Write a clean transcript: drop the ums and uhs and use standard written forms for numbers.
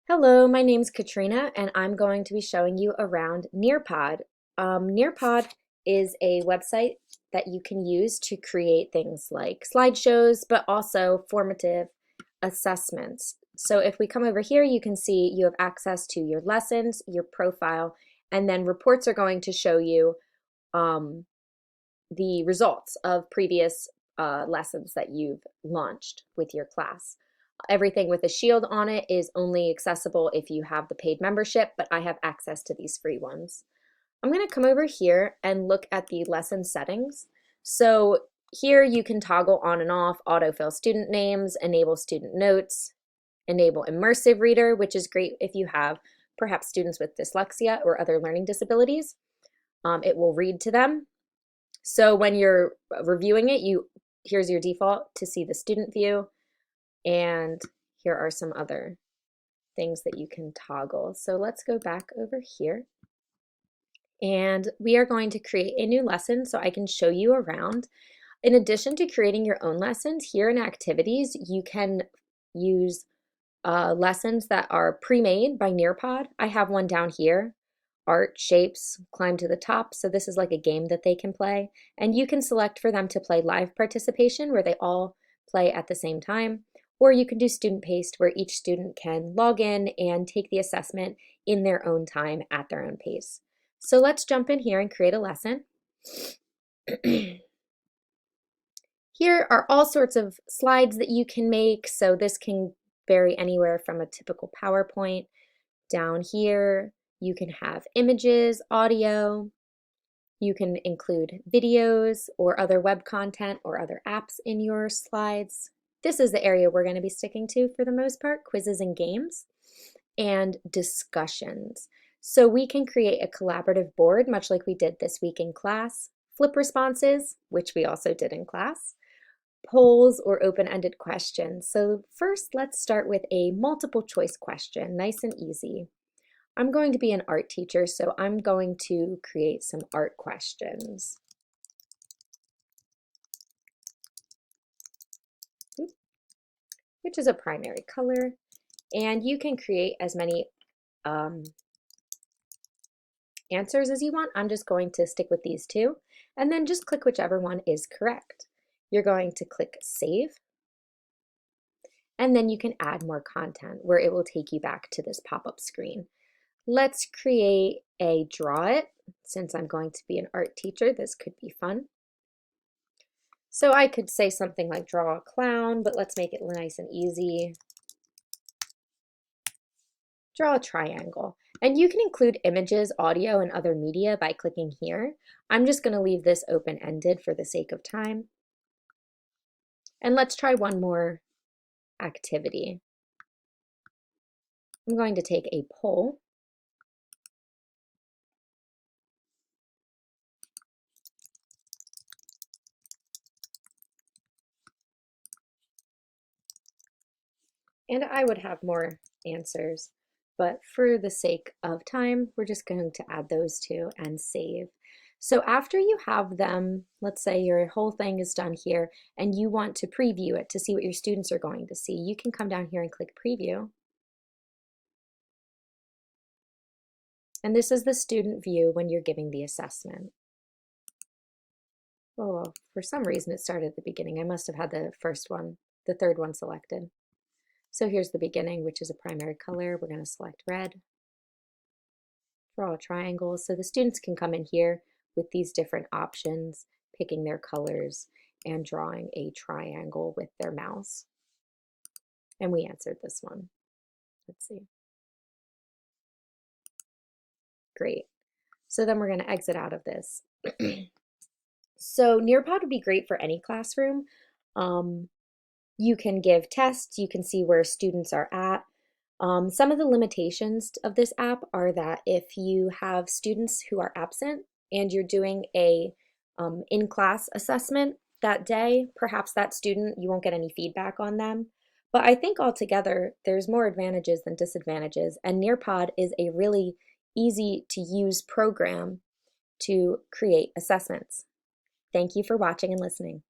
Hello, my name's Katrina, and I'm going to be showing you around Nearpod. Nearpod is a website that you can use to create things like slideshows, but also formative assessments. So if we come over here, you can see you have access to your lessons, your profile, and then reports are going to show you um, the results of previous lessons that you've launched with your class. Everything with a shield on it is only accessible if you have the paid membership, but I have access to these free ones. I'm going to come over here and look at the lesson settings. So here you can toggle on and off, autofill student names, enable student notes, enable immersive reader, which is great if you have perhaps students with dyslexia or other learning disabilities. It will read to them. So when you're reviewing it, here's your default to see the student view, and here are some other things that you can toggle. So let's go back over here, and we are going to create a new lesson so I can show you around. In addition to creating your own lessons, here in activities, you can use lessons that are pre-made by Nearpod. I have one down here. Art, shapes, climb to the top. So this is like a game that they can play. And you can select for them to play live participation where they all play at the same time. Or you can do student paced where each student can log in and take the assessment in their own time at their own pace. So let's jump in here and create a lesson. Here are all sorts of slides that you can make. So this can vary anywhere from a typical PowerPoint. Down here, you can have images, audio. You can include videos or other web content or other apps in your slides. This is the area we're going to be sticking to for the most part, quizzes and games, and discussions. So we can create a collaborative board, much like we did this week in class, flip responses, which we also did in class, polls or open-ended questions. So first, let's start with a multiple choice question, nice and easy. I'm going to be an art teacher, so I'm going to create some art questions. Which is a primary color, and you can create as many answers as you want. I'm just going to stick with these two, and then just click whichever one is correct. You're going to click Save, and then you can add more content where it will take you back to this pop-up screen. Let's create a draw it. Since I'm going to be an art teacher, this could be fun. So I could say something like draw a clown, but let's make it nice and easy. Draw a triangle. And you can include images, audio, and other media by clicking here. I'm just going to leave this open-ended for the sake of time. And let's try one more activity. I'm going to take a poll. And I would have more answers, but for the sake of time, we're just going to add those two and save. So after you have them, let's say your whole thing is done here and you want to preview it to see what your students are going to see, you can come down here and click preview. And this is the student view when you're giving the assessment. Oh, for some reason it started at the beginning. I must have had the third one selected. So here's the beginning, which is a primary color. We're going to select red. Draw a triangle. So the students can come in here with these different options, picking their colors and drawing a triangle with their mouse. And we answered this one. Let's see. Great. So then we're going to exit out of this. So Nearpod would be great for any classroom. You can give tests, you can see where students are at. Some of the limitations of this app are that if you have students who are absent and you're doing a in-class assessment that day, perhaps that student, you won't get any feedback on them. But I think altogether, there's more advantages than disadvantages, and Nearpod is a really easy to use program to create assessments. Thank you for watching and listening.